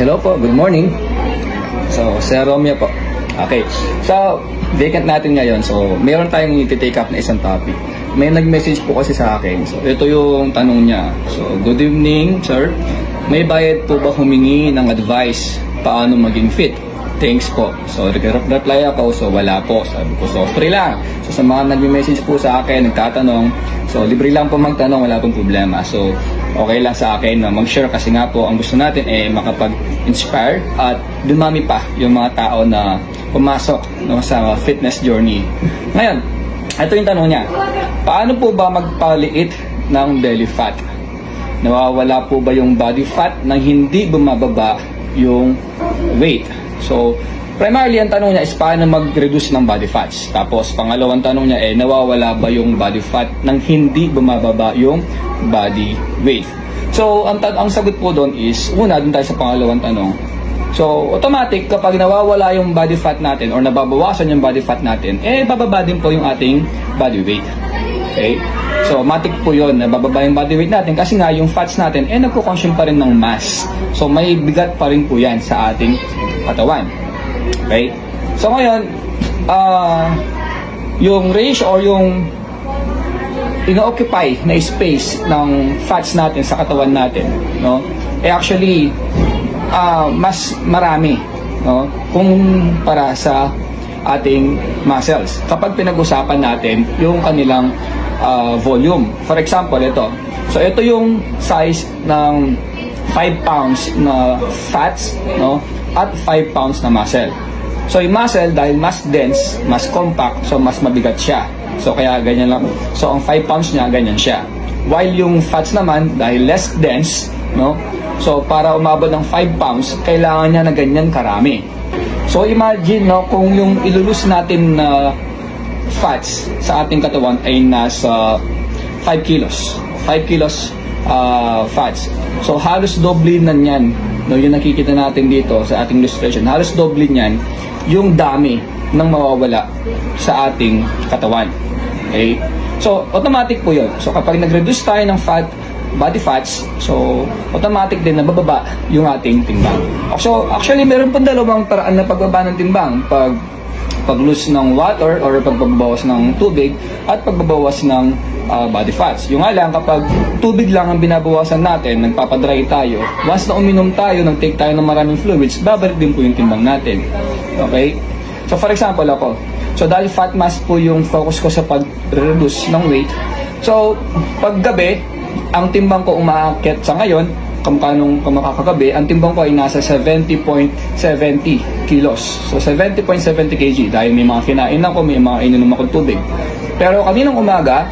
Hello po, good morning. So, Sir Romeo po. Okay. So, vacant natin ngayon. So, meron tayong i-take up na isang topic. May nag-message po kasi sa akin. So, ito yung tanong niya. So, good evening, sir. May bayad po ba humingi ng advice paano maging fit? Thanks po. So, reply ako. So, wala po. Sabi ko, so, free lang. So, sa mga nag-message po sa akin, nagtatanong. So, libre lang po magtanong. Wala pong problema. So, okay lang sa akin na mag-share kasi nga po, ang gusto natin ay makapag-inspire at dumami pa yung mga tao na pumasok sa fitness journey. Ngayon, ito yung tanong niya. Paano po ba magpaliit ng belly fat? Nawawala po ba yung body fat nang hindi bumababa yung weight? So, primarily, ang tanong niya is paano mag-reduce ng body fats. Tapos, pangalawang tanong niya nawawala ba yung body fat nang hindi bumababa yung body weight? So, ang sagot po doon is, una, doon tayo sa pangalawang tanong. So, automatic, kapag nawawala yung body fat natin or nababawasan yung body fat natin, bababa din po yung ating body weight. Okay? So, automatic po yun, nabababa yung body weight natin kasi nga yung fats natin, nagko-consume pa rin ng mass. So, may bigat pa rin po yan sa ating katawan. Okay? So, ngayon, yung range or yung ino-occupy na space ng fats natin sa katawan natin, no? Actually, mas marami, no? Kung para sa ating muscles. Kapag pinag-usapan natin yung kanilang volume. For example, ito. So, ito yung size ng 5 pounds na fats, no? At 5 pounds na muscle. So, yung muscle, dahil mas dense, mas compact, so mas mabigat siya. So, kaya ganyan lang. So, ang 5 pounds niya, ganyan siya. While yung fats naman, dahil less dense, no? So, para umabot ng 5 pounds, kailangan niya na ganyan karami. So, imagine, no, kung yung ilulus natin na fats sa ating katawan ay nasa 5 kilos. 5 kilos fats. So, halos doble na niyan, no, yung nakikita natin dito sa ating illustration. Halos doble niyan yung dami ng mawawala sa ating katawan. Okay? So, automatic po yun. So, kapag nag-reduce tayo ng body fats, so, automatic din na bababa yung ating timbang. So, actually, meron pong dalawang paraan na pagbaba ng timbang. Pag-lose ng water or pagbabawas ng tubig at pagbabawas ng body fats. Yung nga lang, kapag tubig lang ang binabawasan natin, nagpapadry tayo, once na uminom tayo, nag-take tayo ng maraming fluids, babalik din po yung timbang natin. Okay? So, for example ako, so dahil fat mass po yung focus ko sa pag-reduce ng weight, so, pag gabi, ang timbang ko umaakyat sa ngayon, kamakakagabi, ang timbang ko ay nasa 70.70 kilos. So, 70.70 kg dahil may mga kinain ako, may mga ininom akong tubig. Pero kaninang umaga,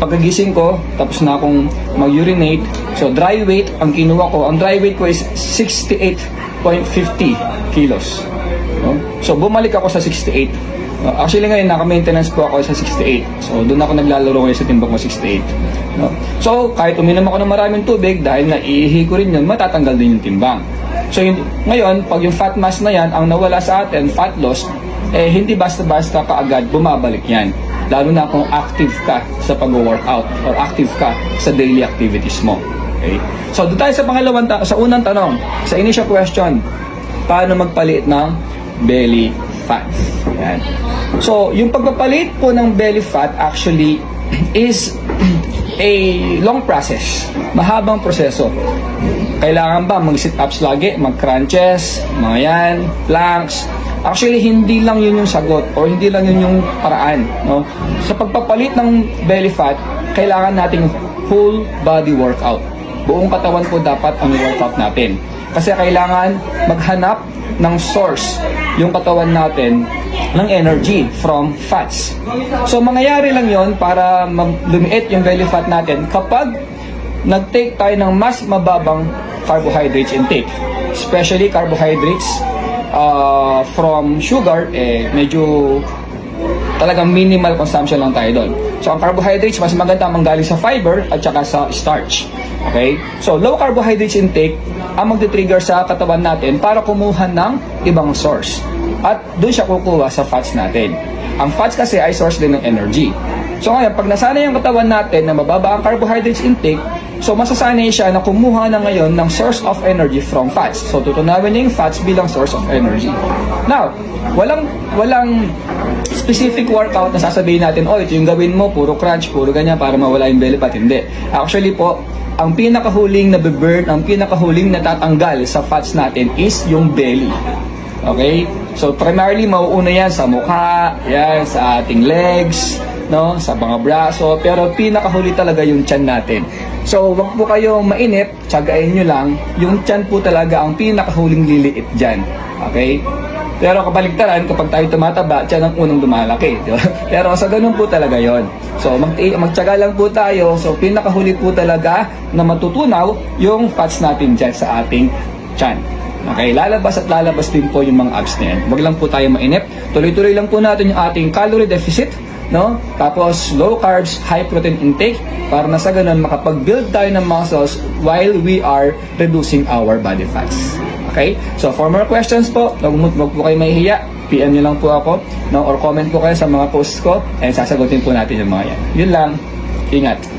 pagkagising ko, tapos na akong mag-urinate, so dry weight, ang kinuha ko, ang dry weight ko is 68.50 kilos. No? So, bumalik ako sa 68. Actually, ngayon, naka-maintenance po ako sa 68. So, doon ako naglalaro ngayon sa timbang ko 68. No? So, kahit uminom ako ng maraming tubig, dahil naiihi ko rin yun, matatanggal din yung timbang. So, ngayon, pag yung fat mass na yan, ang nawala sa atin, fat loss, hindi basta-basta kaagad bumabalik yan. Lalo na kung active ka sa pag-workout or active ka sa daily activities mo. Okay? So, doon tayo sa unang tanong, sa initial question, paano magpalit ng belly fat? Yan. So, yung pagpapalit po ng belly fat actually is a long process. Mahabang proseso. Kailangan ba mag-sit-ups lagi, mag-crunches, mga yan, planks? Actually, hindi lang yun yung sagot or hindi lang yun yung paraan. No? Sa pagpapalit ng belly fat, kailangan nating full body workout. Buong katawan po dapat ang workout natin. Kasi kailangan maghanap ng source yung katawan natin ng energy from fats. So, mangyayari lang yon para lumiit yung belly fat natin kapag nag-take tayo ng mas mababang carbohydrates intake. Especially carbohydrates from sugar, medyo talagang minimal consumption lang tayo doon. So, ang carbohydrates, mas maganda manggaling sa fiber at saka sa starch. Okay? So, low carbohydrates intake ang magti-trigger sa katawan natin para kumuha ng ibang source. At doon siya kukuha sa fats natin. Ang fats kasi ay source din ng energy. So ngayon, pag nasanay ang katawan natin na mababa ang carbohydrates intake, So masasanay siya na kumuha na ngayon ng source of energy from fats. So tutunawin niya yung fats bilang source of energy. Now, walang specific workout na sasabihin natin, oh, ito yung gawin mo, puro crunch, puro ganyan para mawala yung belly fat. Hindi. Actually po, ang pinakahuling na burn, ang pinakahuling natatanggal sa fats natin is yung belly. Okay? So primarily mauuna yan sa mukha, yan sa ating legs, no, sa mga braso, pero pinakahuli talaga yung tiyan natin. So wag po kayong mainip, tiyagain nyo lang, yung tiyan po talaga ang pinakahuling liliit dyan. Okay? Pero kabaligtaran, kapag tayo tumataba, tiyan ang unang lumalaki. Diba? Pero sa ganun po talaga yon. So magtiyaga lang po tayo. So pinakahuli po talaga na matutunaw yung fats natin dyan sa ating tiyan. Okay, lalabas at lalabas din po yung mga abs na yan. Huwag lang po tayo mainip. Tuloy-tuloy lang po natin yung ating calorie deficit, no? Tapos low carbs, high protein intake para na sa ganun makapag-build tayo ng muscles while we are reducing our body fats. Okay? So for more questions po, wag po kayo mahihiya. PM nyo lang po ako, no? Or comment po kayo sa mga posts ko and sasagutin po natin yung mga yan. Yun lang. Ingat.